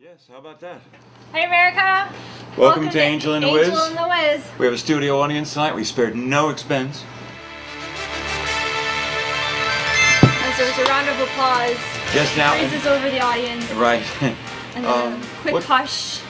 Yes, how about that? Hey America! Welcome to Angel and the Wiz. Angel and the Wiz. We have a studio audience tonight. We spared no expense. As there's a round of applause. Just now. Praises over the audience. Right. And then a quick hush.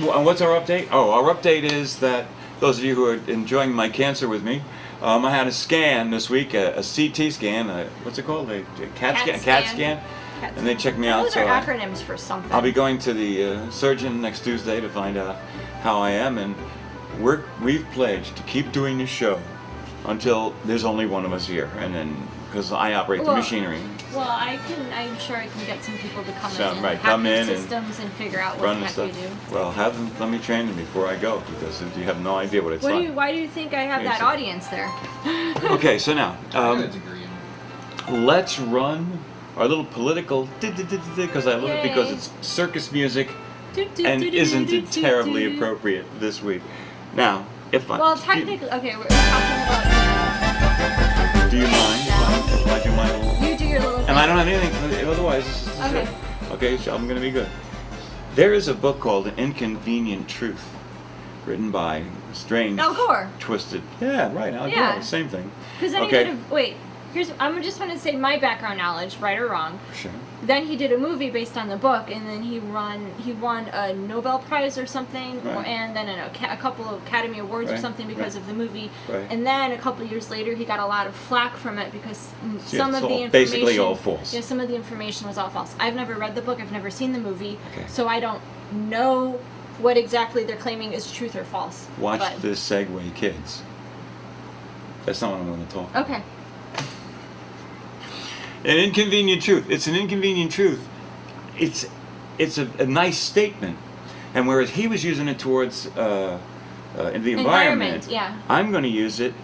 What's our update? Oh, our update is that those of you who are enjoying my cancer with me, I had a scan this week, a CT scan, what's it called? A CAT scan. And they checked me out. Those are acronyms for something. I'll be going to the surgeon next Tuesday to find out how I am, and we've pledged to keep doing this show until there's only one of us here, and then because I operate the machinery. Well, I'm sure I can get some people to come in and come in systems and figure out what the heck you do. Well, have them let me train them before I go, because you have no idea what it's like. Why do you think I have that audience there? Okay, so now let's run our little political, because I love it because it's circus music and isn't it terribly appropriate this week. Now, well, technically, okay, we're talking about. Do you mind if I do my little? You do your little thing. And I don't have anything, otherwise this is okay. it. Okay, so I'm going to be good. There is a book called An Inconvenient Truth, written by strange, Al Gore. Twisted. Yeah, right, Al Gore, same thing. Because then he did wait. I'm just going to say my background knowledge, right or wrong. Sure. Then he did a movie based on the book, and then he won a Nobel Prize or something, and then a couple of Academy Awards or something because of the movie. Right. And then a couple of years later, he got a lot of flack from it because some of the information basically all false. Yeah, some of the information was all false. I've never read the book. I've never seen the movie, so I don't know what exactly they're claiming is truth or false. Watch this segue, kids. That's not what I'm going to talk about. Okay. An inconvenient truth. It's an inconvenient truth. It's a nice statement, and whereas he was using it towards in the environment, I'm going to use it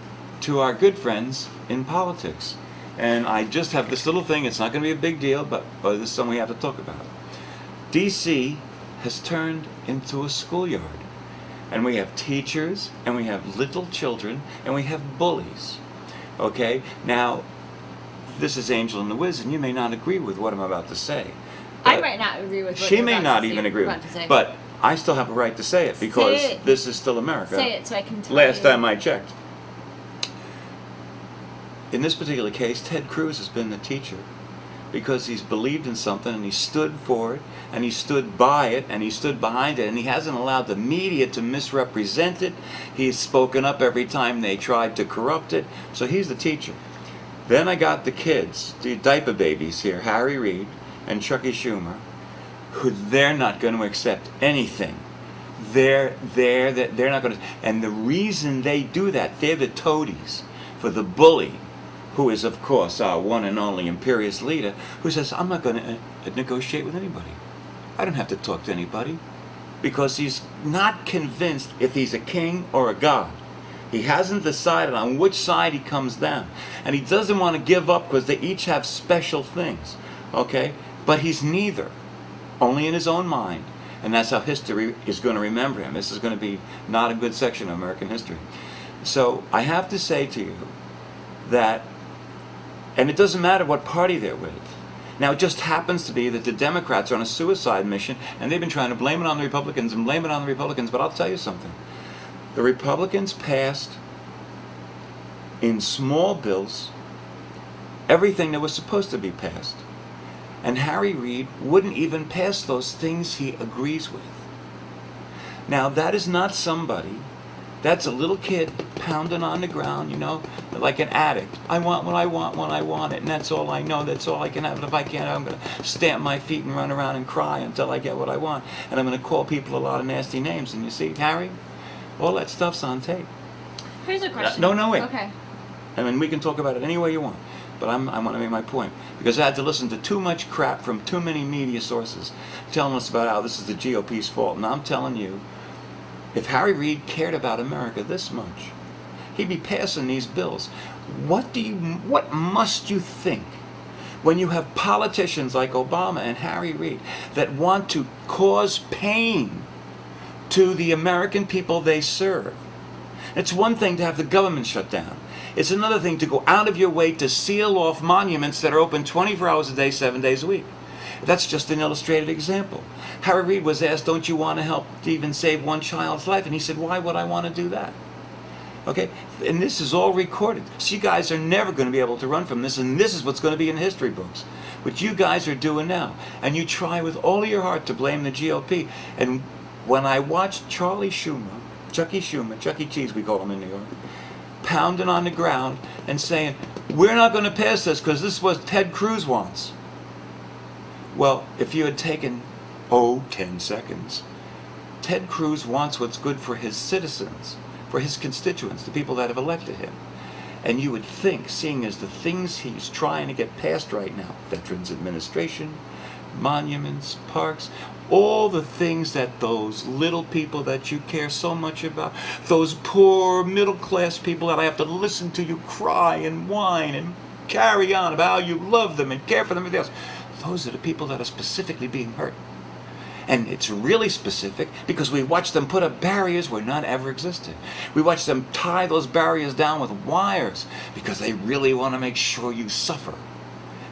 to our good friends in politics. And I just have this little thing. It's not going to be a big deal, but this is something we have to talk about. D.C. has turned into a schoolyard, and we have teachers, and we have little children, and we have bullies. Okay, now. This is Angel and the Wiz, and you may not agree with what I'm about to say. I might not agree with what she may not even agree with it, but I still have a right to say it because this is still America. Say it so I can tell Last time I checked. In this particular case, Ted Cruz has been the teacher because he's believed in something and he stood for it and he stood by it and he stood behind it and he hasn't allowed the media to misrepresent it. He's spoken up every time they tried to corrupt it. So he's the teacher. Then I got the kids, the diaper babies here, Harry Reid and Chucky Schumer, who they're not going to accept anything. They're not going to. And the reason they do that, they're the toadies for the bully, who is, of course, our one and only imperious leader, who says, I'm not going to negotiate with anybody. I don't have to talk to anybody. Because he's not convinced if he's a king or a god. He hasn't decided on which side he comes down. And he doesn't want to give up because they each have special things. Okay? But he's neither. Only in his own mind. And that's how history is going to remember him. This is going to be not a good section of American history. So I have to say to you that, and it doesn't matter what party they're with. Now, it just happens to be that the Democrats are on a suicide mission, and they've been trying to blame it on the Republicans and blame it on the Republicans. But I'll tell you something. The Republicans passed, in small bills, everything that was supposed to be passed. And Harry Reid wouldn't even pass those things he agrees with. Now, that is not somebody, that's a little kid pounding on the ground, like an addict. I want what I want when I want it, and that's all I know, that's all I can have. And if I can't, I'm going to stamp my feet and run around and cry until I get what I want. And I'm going to call people a lot of nasty names. And you see, Harry? All that stuff's on tape. Here's a question. No, wait. Okay. I mean, we can talk about it any way you want, but I want to make my point. Because I had to listen to too much crap from too many media sources telling us about how this is the GOP's fault. And I'm telling you, if Harry Reid cared about America this much, he'd be passing these bills. What must you think when you have politicians like Obama and Harry Reid that want to cause pain to the American people they serve? It's one thing to have the government shut down. It's another thing to go out of your way to seal off monuments that are open 24 hours a day, 7 days a week. That's just an illustrated example. Harry Reid was asked, don't you want to help even save one child's life? And he said, why would I want to do that? Okay, and this is all recorded. So you guys are never going to be able to run from this, and this is what's going to be in history books. What you guys are doing now. And you try with all of your heart to blame the GOP. And when I watched Chuck E. Cheese we call him in New York, pounding on the ground and saying, we're not going to pass this because this is what Ted Cruz wants. Well, if you had taken, 10 seconds, Ted Cruz wants what's good for his citizens, for his constituents, the people that have elected him. And you would think, seeing as the things he's trying to get passed right now, Veterans Administration, monuments, parks, all the things that those little people that you care so much about, those poor middle-class people that I have to listen to you cry and whine and carry on about how you love them and care for them and everything else, those are the people that are specifically being hurt. And it's really specific because we watch them put up barriers where none ever existed. We watch them tie those barriers down with wires because they really want to make sure you suffer.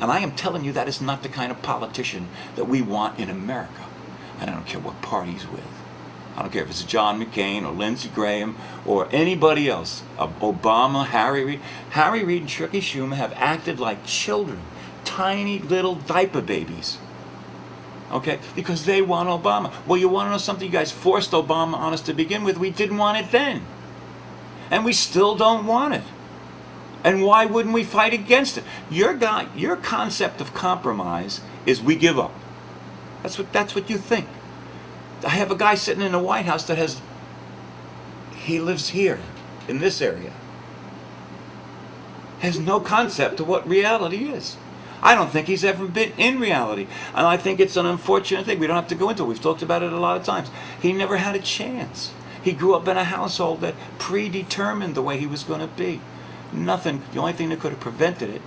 And I am telling you that is not the kind of politician that we want in America. And I don't care what party he's with. I don't care if it's John McCain or Lindsey Graham or anybody else. Obama, Harry Reid. Harry Reid and Chuck E. Schumer have acted like children, tiny little diaper babies. Okay? Because they want Obama. Well, you want to know something? You guys forced Obama on us to begin with. We didn't want it then. And we still don't want it. And why wouldn't we fight against it? Your concept of compromise is we give up. That's what you think. I have a guy sitting in the White House that he lives here, in this area. Has no concept of what reality is. I don't think he's ever been in reality. And I think it's an unfortunate thing. We don't have to go into it. We've talked about it a lot of times. He never had a chance. He grew up in a household that predetermined the way he was going to be. Nothing. The only thing that could have prevented it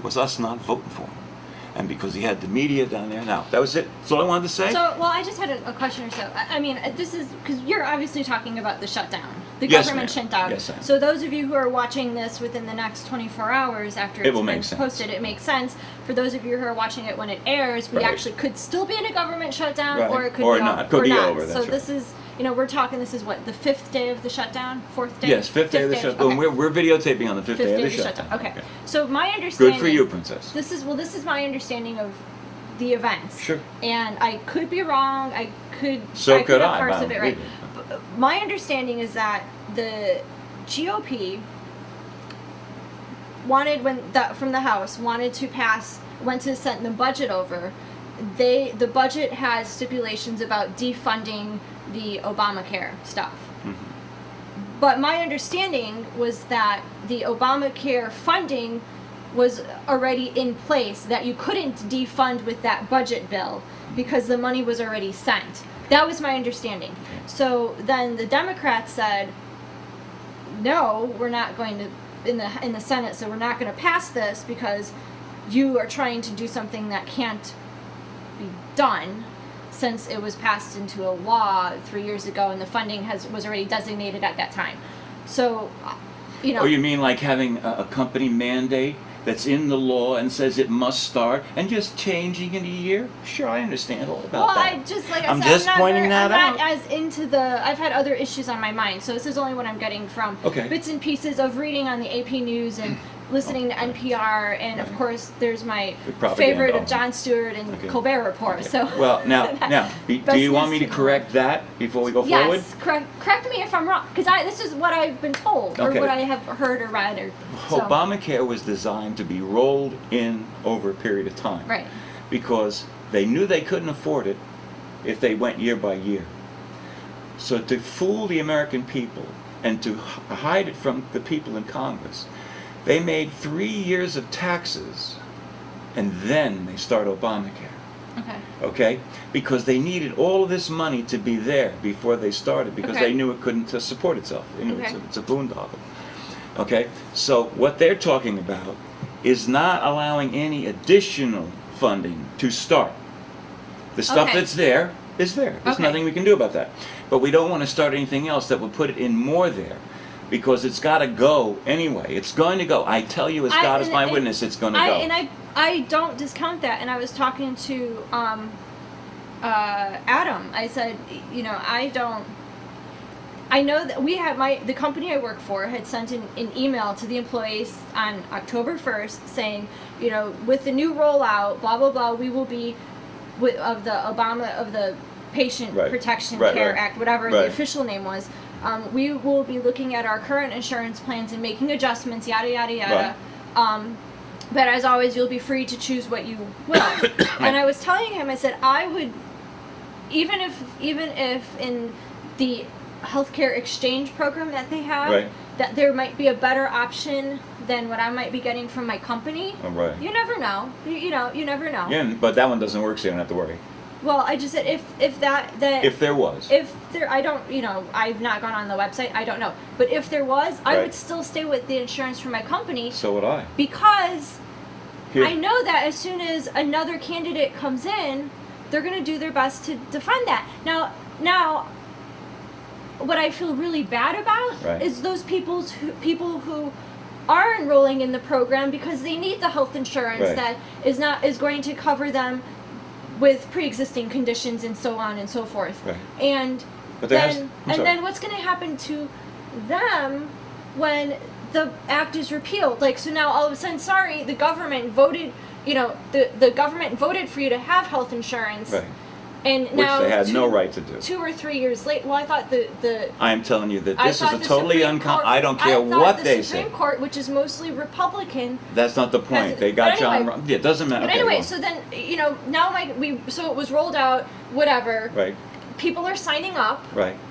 was us not voting for him. And because he had the media down there. Now, that was it. That's all I wanted to say. So, well, I just had a question or so. I mean, this is because you're obviously talking about the shutdown, the Yes, government ma'am. shutdown. Yes, ma'am. So, those of you who are watching this within the next 24 hours after It it's will been make sense. posted, it makes sense. For those of you who are watching it when it airs, we Right. actually could still be in a government shutdown, Right. or it could Or be not. off, Could or be not. over, that's So, right. this is, we're talking. This is what, the 5th day of the shutdown, 4th day. Yes, fifth day of the shutdown. Okay. We're videotaping on the fifth day of the shutdown. Okay. So my understanding. Good for you, Princess. This is my understanding of the events. Sure. And I could be wrong. I could. So could have I, parts but of it I right. don't But my understanding is that the GOP from the House wanted to pass, went to send the budget over. The budget has stipulations about defunding the Obamacare stuff. Mm-hmm. But my understanding was that the Obamacare funding was already in place, that you couldn't defund with that budget bill because the money was already sent. That was my understanding. So then the Democrats said, no, we're not going to, in the Senate, so we're not going to pass this because you are trying to do something that can't be done, since it was passed into a law 3 years ago and the funding was already designated at that time. So, Oh, you mean like having a company mandate that's in the law and says it must start and just changing in a year? Sure, I understand all about that. I just, like I I'm said, just I'm not pointing that I'm out. not as into I've had other issues on my mind, so this is only what I'm getting from Okay. bits and pieces of reading on the AP News and listening to NPR, and of course there's my The propaganda. favorite of Jon Stewart and Okay. Colbert Report. Okay. So Well, now, do Best you want me to news to correct that before we go forward? yes, correct me if I'm wrong, because this is what I've been told, or Okay. what I have heard or read, or so. Obamacare was designed to be rolled in over a period of time. Right. Because they knew they couldn't afford it if they went year by year. So to fool the American people and to hide it from the people in Congress, they made 3 years of taxes and then they start Obamacare. Okay. Okay? Because they needed all of this money to be there before they started, because Okay. they knew it couldn't support itself. They knew Okay. it's a boondoggle. Okay? So what they're talking about is not allowing any additional funding to start. The stuff Okay. that's there is there. There's Okay. nothing we can do about that. But we don't want to start anything else that will put it in more there. because it's got to go anyway. It's going to go. I tell you, as God is my witness, it's going to go. I don't discount that. And I was talking to Adam. I said, you know, I know that we had the company I work for had sent an email to the employees on October 1st saying, you know, with the new rollout, blah blah blah, we will be of the Patient Protection Care Act, whatever the official name was. We will be looking at our current insurance plans and making adjustments, yada yada yada. But as always, you'll be free to choose what you will. And I was telling him, I said, I would, even if in the healthcare exchange program that they have, that there might be a better option than what I might be getting from my company. You never know. You never know. Yeah, but that one doesn't work, so you don't have to worry. Well, I just said if there was, I don't, you know, I've not gone on the website, I don't know, but if there was, I would still stay with the insurance from my company. So would I. Because I know that as soon as another candidate comes in, they're going to do their best to defend that. Now, what I feel really bad about is those people who are enrolling in the program because they need the health insurance that is going to cover them with pre-existing conditions and so on and so forth. And then what's going to happen to them when the act is repealed? Like, so now all of a sudden, sorry, the government voted, you know, the government voted for you to have health insurance. And now, which they had no right to do. 2 or 3 years later, well, I thought I am telling you that this is a totally I don't care what they say. The Supreme Court, which is mostly Republican. That's not the point. They got John. Yeah, it doesn't matter. But anyway, so then, you know, now so it was rolled out, whatever. People are signing up. And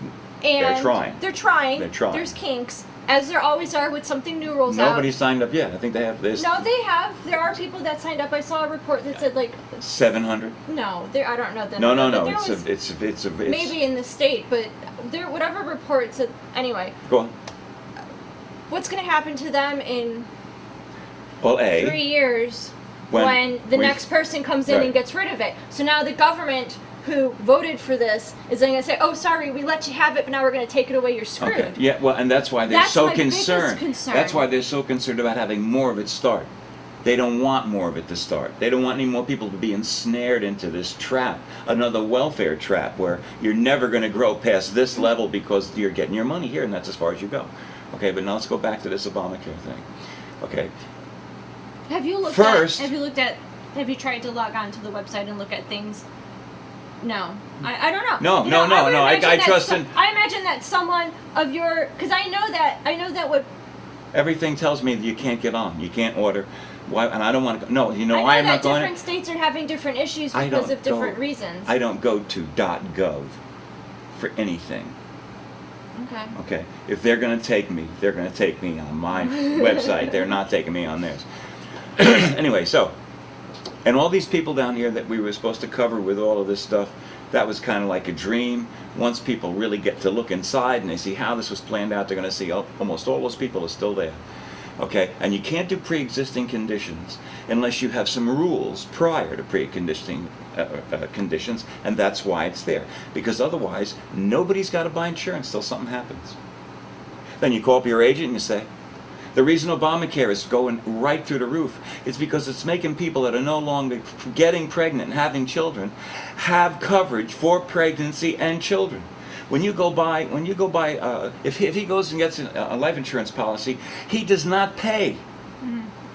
They're trying. They're trying. There's kinks, as there always are with something new rolls out. Nobody signed up yet. I think they have this. No, they have. There are people that signed up. I saw a report that said like 700. No, I don't know the number. No. It's maybe in the state, but there whatever report said. Anyway. Go on. What's going to happen to them in 3 years when the next person comes in and gets rid of it? So now the government who voted for this is going to say, "Oh, sorry, we let you have it, but now we're going to take it away. You're screwed." Okay. Yeah, well, and that's why they're so concerned. Concern. That's why they're so concerned about having more of it start. They don't want more of it to start. They don't want any more people to be ensnared into this trap, another welfare trap, where you're never going to grow past this level because you're getting your money here, and that's as far as you go. Okay, but now let's go back to this Obamacare thing. Okay. Have you tried to log on to the website and look at things? No, I don't know. No. I trust in. I imagine that someone of your, because I know that what. Everything tells me that you can't get on. You can't order. Why? And I don't want to. No, you know, I am not going. Different states are having different issues because of different reasons. I don't go to .gov for anything. Okay. If they're going to take me, they're going to take me on my website. They're not taking me on theirs. Anyway, so. And all these people down here that we were supposed to cover with all of this stuff, that was kind of like a dream. Once people really get to look inside and they see how this was planned out, they're going to see almost all those people are still there. Okay? And you can't do pre-existing conditions unless you have some rules prior to pre-existing conditions, and that's why it's there. Because otherwise, nobody's got to buy insurance till something happens. Then you call up your agent and you say, the reason Obamacare is going right through the roof is because it's making people that are no longer getting pregnant and having children have coverage for pregnancy and children. When you go buy, if he goes and gets a life insurance policy, he does not pay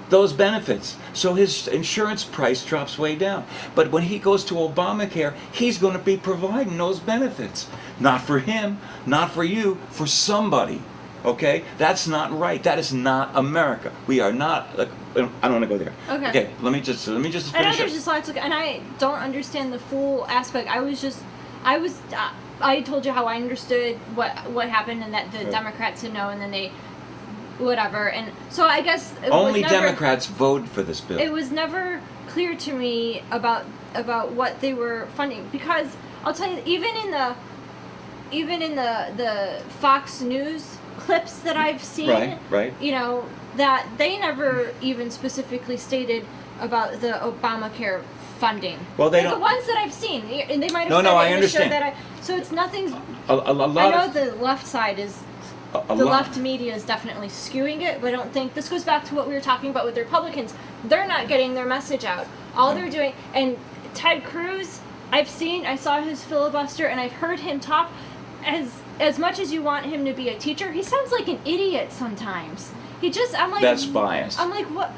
those benefits. So his insurance price drops way down. But when he goes to Obamacare, he's going to be providing those benefits. Not for him, not for you, for somebody. Okay? That's not right. That is not America. We are not. I don't want to go there. Okay. Let me just finish. I know there's just lots of, and I don't understand the full aspect. I told you how I understood what happened and that the Democrats said no, and then they, whatever, and so I guess only Democrats vote for this bill. It was never clear to me about what they were funding, because I'll tell you, even in the Fox News clips that I've seen, right. You know, that they never even specifically stated about the Obamacare funding. Well, they don't. The ones that I've seen, and they might have said I it in understand. The show that so it's nothing. A lot I know the left side is a the lot. left media is definitely skewing it, but I don't think this goes back to what we were talking about with the Republicans. They're not getting their message out. All they're doing, and Ted Cruz, I saw his filibuster, and I've heard him talk. As much as you want him to be a teacher, he sounds like an idiot sometimes. I'm like, That's biased. I'm like, what?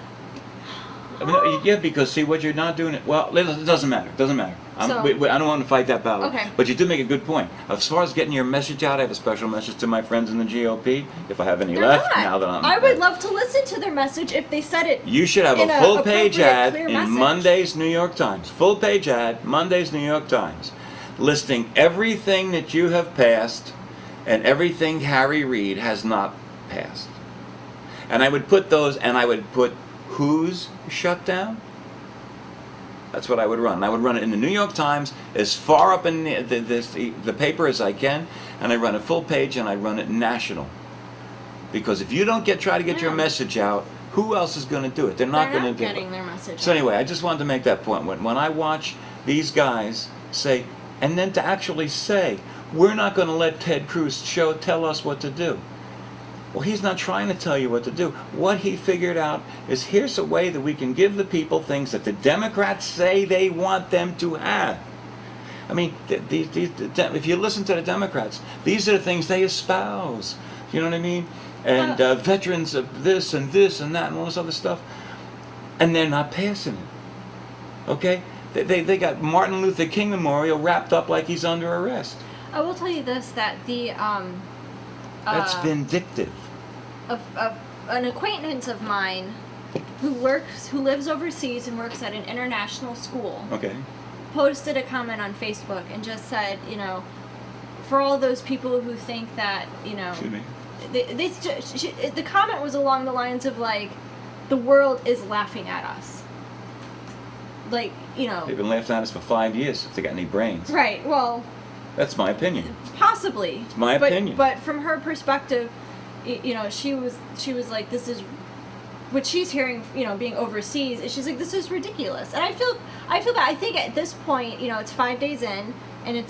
I mean, yeah, because see what you're not doing. Well, it doesn't matter. It doesn't matter. I don't want to fight that battle. Okay. But you do make a good point. As far as getting your message out, I have a special message to my friends in the GOP. If I have any They're left, not. now that I'm. I would love to listen to their message if they said it. You should have in a a full page appropriate, ad clear in message. Monday's New York Times. Full page ad, Monday's New York Times, listing everything that you have passed and everything Harry Reid has not passed. And I would put those, and I would put who's shut down. That's what I would run. I would run it in the New York Times as far up in the paper as I can, and I run a full page, and I run it national. Because if you don't try to get your message out, who else is going to do it? They're not going to do it. Getting their message. So anyway, I just wanted to make that point. When I watch these guys say, and then to actually say, we're not going to let Ted Cruz tell us what to do. Well, he's not trying to tell you what to do. What he figured out is here's a way that we can give the people things that the Democrats say they want them to have. I mean, if you listen to the Democrats, these are the things they espouse. You know what I mean? And veterans of this and that and all this other stuff. And they're not passing it. Okay? They got Martin Luther King Memorial wrapped up like he's under arrest. I will tell you this, that the That's vindictive. An acquaintance of mine who lives overseas and works at an international school Okay. posted a comment on Facebook and just said, for all those people who think that, Excuse me. the comment was along the lines of like, the world is laughing at us. Like, They've been laughing at us for 5 years if they got any brains. Right, well, That's my opinion. possibly. It's my opinion. But from her perspective, she was like, this is what she's hearing, being overseas, and she's like, this is ridiculous. And I feel bad. I think at this point, it's 5 days in, and it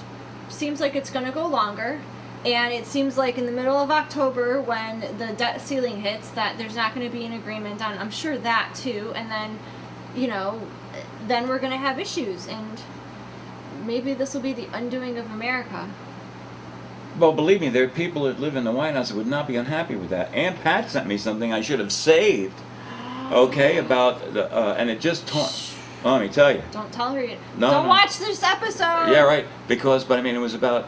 seems like it's going to go longer. And it seems like in the middle of October, when the debt ceiling hits, that there's not going to be an agreement on, I'm sure, that too. And then, then we're going to have issues. And maybe this will be the undoing of America. Well, believe me, there are people that live in the White House that would not be unhappy with that. Aunt Pat sent me something I should have saved. Okay, about the and it just let me tell you. Don't tell her. No, Don't no. watch this episode. Yeah, right. But I mean, it was about.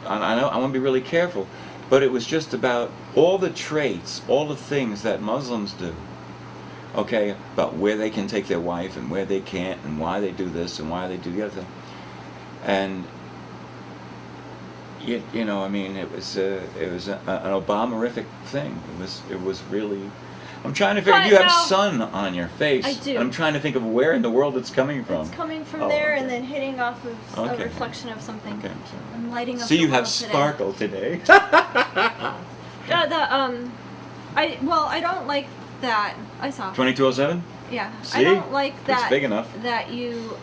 I know I want to be really careful, but it was just about all the traits, all the things that Muslims do. Okay, about where they can take their wife and where they can't, and why they do this and why they do the other thing, and. I mean, it was an Obama-rific thing. It was really. I'm trying to figure. But You have now- sun on your face. I do. And I'm trying to think of where in the world it's coming from. It's coming from Oh, there okay. and then hitting off of Okay. a reflection of something. Okay, I'm sorry. I'm lighting up. See, the you have world today. sparkle today. I don't like that. I saw. 2207. Yeah. See? I don't like It's that. big enough. That you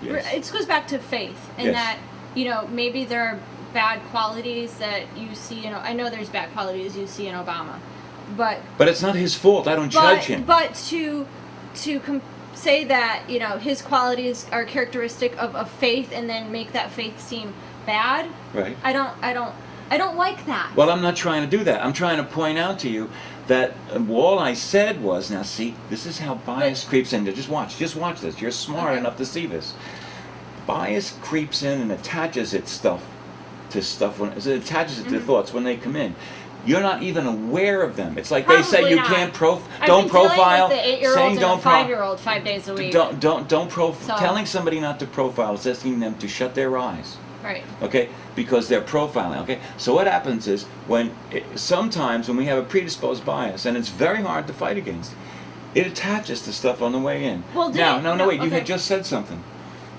Yes. It goes back to faith, and Yes. that maybe there are bad qualities that you see. I know there's bad qualities you see in Obama, but But it's not his fault. I don't judge him. But to say that his qualities are characteristic of faith, and then make that faith seem bad. Right. I don't like that. Well, I'm not trying to do that. I'm trying to point out to you that all I said was, now see, this is how bias creeps in. Just watch this. You're smart Okay. enough to see this. Bias creeps in and attaches its stuff to stuff when it attaches it to thoughts when they come in. You're not even aware of them. It's like they say Probably you not. can't I've don't been profile. dealing with the 8-year-old saying and don't a 5-year-old 5 days a week. Don't So- telling somebody not to profile is asking them to shut their eyes. Right. Okay, because they're profiling. Okay, so what happens is sometimes when we have a predisposed bias, and it's very hard to fight against, it attaches to stuff on the way in. Well, wait, you okay. had just said something.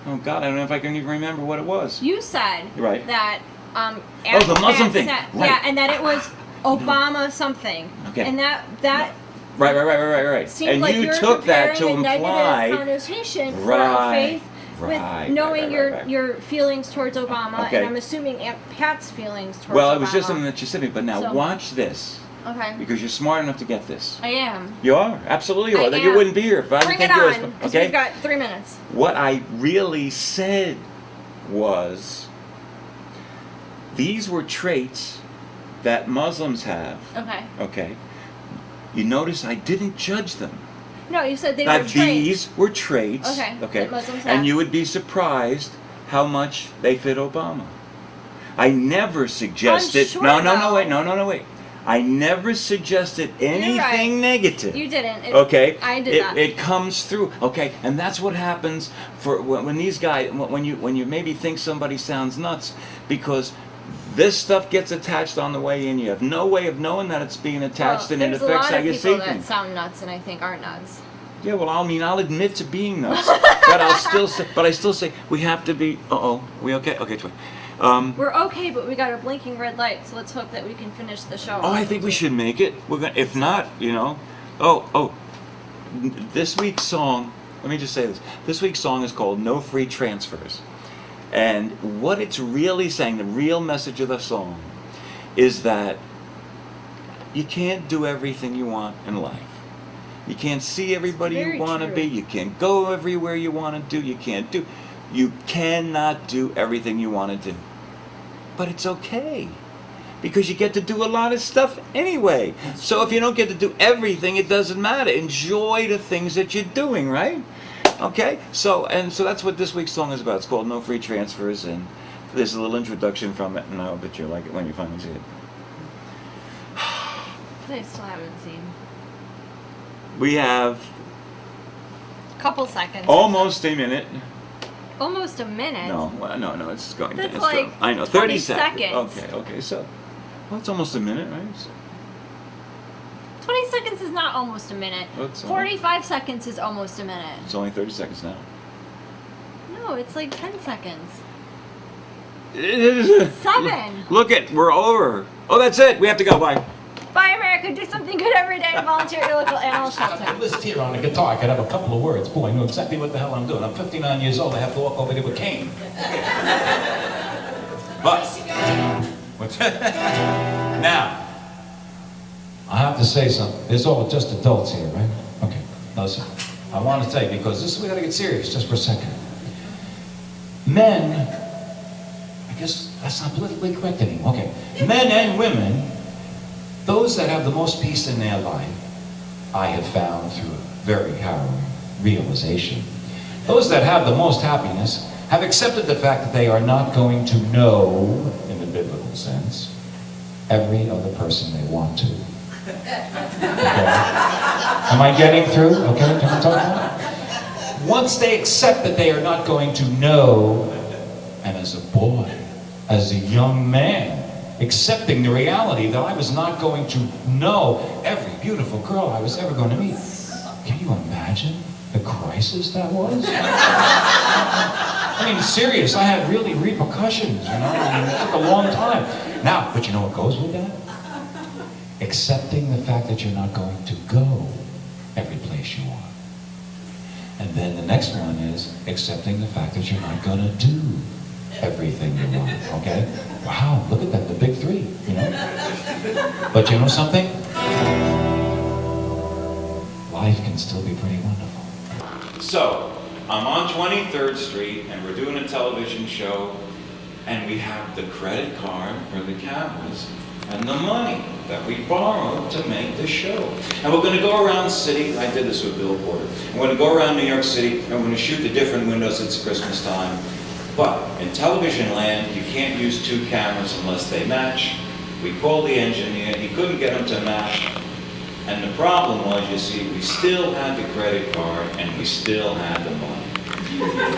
Oh God, I don't know if I can even remember what it was. You said Right. that. The Muslim thing. Right. Yeah, and that it was Obama something. Okay. And that Right. seemed And like you you're took that to preparing a imply. negative connotation for Right. our faith Right, with knowing right. your feelings towards Obama, Okay. and I'm assuming Aunt Pat's feelings towards Obama. Well, it was just something that you said to me, but now So- watch this, Okay. because you're smart enough to get this. I am. You are, absolutely you I are. Then You am. wouldn't be here if I didn't Bring it think you was. on, because Okay? we've got 3 minutes. What I really said was, these were traits that Muslims have. Okay. Okay? You notice I didn't judge them. No, you said they were That traits. these were traits. Okay, Okay. that Muslims have. And you would be surprised how much they fit Obama. I never suggested. sure, no, though. wait. I never suggested anything right. negative. You didn't. Okay, I did that. It comes through. Okay, and that's what happens for when these guys, when you maybe think somebody sounds nuts, because this stuff gets attached on the way in. You have no way of knowing that it's being attached, and it there's affects a how lot you of see people that things. sound nuts and I think are nuts. Yeah, well, I'll admit to being nuts, but I still say we have to be. We okay? Okay, it's fine. We're okay, but we got a blinking red light, so let's hope that we can finish the show. Oh, I think we should make it. We're gonna. If not, this week's song. Let me just say this. This week's song is called "No Free Transfers," and what it's really saying, the real message of the song, is that you can't do everything you want in life. You can't see everybody very you want to true. be. You can't go everywhere you want to do. You cannot do everything you want to do. But it's okay, because you get to do a lot of stuff anyway. So if you don't get to do everything, it doesn't matter. Enjoy the things that you're doing, right? Okay? So that's what this week's song is about. It's called No Free Transfers, and there's a little introduction from it, and I hope that you'll like it when you finally see it. I still haven't seen. We have Couple seconds. almost a minute. Almost a minute. No, it's going That's to. like I know, 20 30 seconds. seconds. Okay, so, well, it's almost a minute, right? So, 20 seconds is not almost a minute. What's 45 seconds is almost a minute. it's only 30 seconds now. No, it's like 10 seconds. 7. Look it, we're over. Oh, that's it. We have to go. Bye. Bye, America. Do something good every day. Volunteer at your local animal If shelter. this here on the guitar, I could have a couple of words. Boy, I know exactly what the hell I'm doing. I'm 59 years old. I have to walk over there with cane. But, now, I have to say something. It's all just adults here, right? Okay, listen. I want to tell you, because we got to get serious just for a second. Men, I guess that's not politically correct anymore. Okay, men and women, those that have the most peace in their life, I have found through a very harrowing realization. Those that have the most happiness have accepted the fact that they are not going to know, in the biblical sense, every other person they want to. Okay. Am I getting through? Okay, can I talk now? Once they accept that they are not going to know, and as a boy, as a young man, accepting the reality that I was not going to know every beautiful girl I was ever going to meet. Can you imagine the crisis that was? I mean, serious, I had really repercussions, you know? I mean, it took a long time. Now, but you know what goes with that? Accepting the fact that you're not going to go every place you want. And then the next one is accepting the fact that you're not going to do everything you want, okay? Wow, look at that, the big three, you know? But you know something? Life can still be pretty wonderful. So, I'm on 23rd Street, and we're doing a television show, and we have the credit card for the cameras and the money that we borrowed to make the show. And we're going to go around the city. I did this with Bill Porter. We're going to go around New York City, and we're going to shoot the different windows. It's Christmas time. But in television land, you can't use two cameras unless they match. We called the engineer. He couldn't get them to match. And the problem was, you see, we still had the credit card, and we still had the money.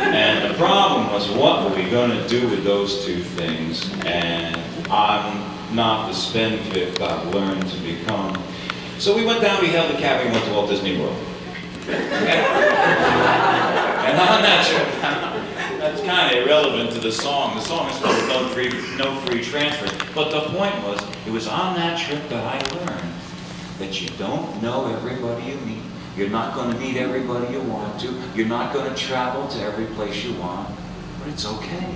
And the problem was, what were we going to do with those two things? And I'm not the spendthrift I've learned to become. So we went down, we held the cab, we went to Walt Disney World. And on that trip, that's kind of irrelevant to the song. The song is called No Free Transfer. But the point was, it was on that trip that I learned that you don't know everybody you meet, You're not going to meet everybody you want to. You're not going to travel to every place you want. But it's okay.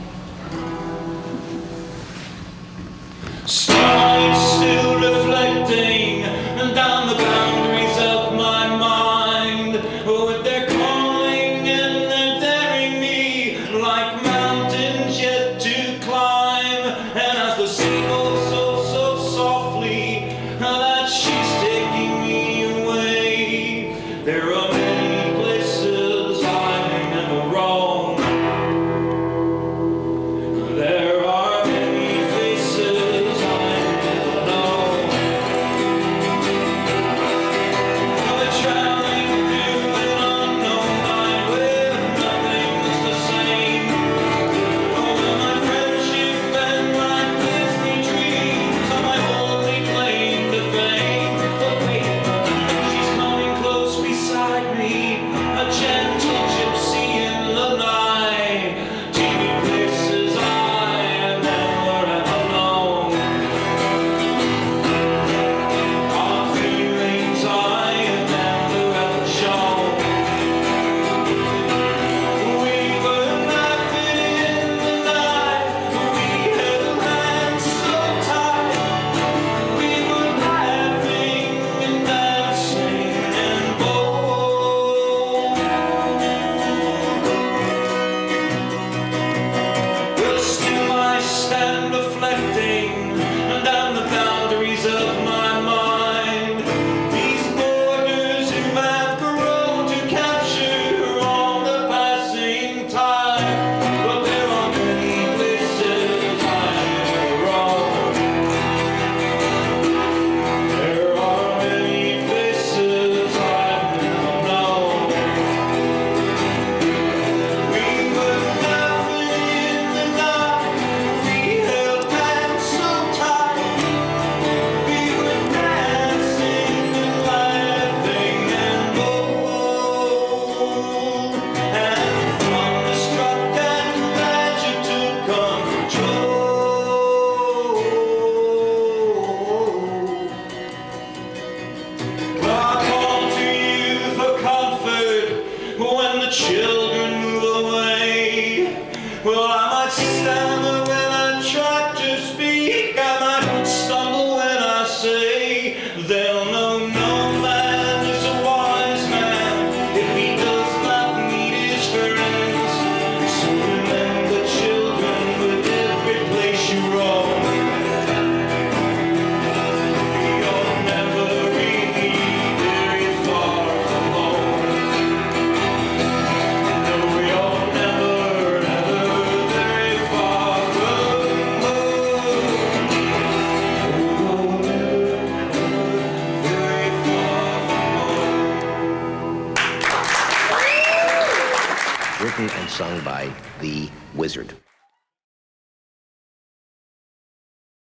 Starlight still reflecting down the boundaries of my mind. With their calling and their daring me, like mountains yet to climb. And as the sea goes so softly, that she's taking me away. There are many places I may never roam. There are many faces I never know. But traveling through an unknown night where nothing's the same. Oh, my friendship and my Disney dreams are my only claim to fame. But wait, she's coming close beside me, a gentle gypsy in the night. Take me places I have never ever known. Our feelings I have never ever shown. We were laughing in the night. We held hands so tight. We were laughing and dancing and bold. Well, still I stand reflecting down the boundaries of my mind. These borders you have grown to capture all the passing time. But there are many places I never roam. There are many places I've never known. We were laughing in the night. We held hands so tight. We were dancing and laughing and bold. And the thunder struck and magic took control. I call to you for comfort when the children move away. Well, I might stammer when I try to speak. I might stumble when I say they'll know no man is a wise man if he does not meet his friends. So remember, children, with every place you roam, you'll never really very far from home. No, you're never, ever very far from home. Oh, never, ever very far from home. Written and sung by The Wizard.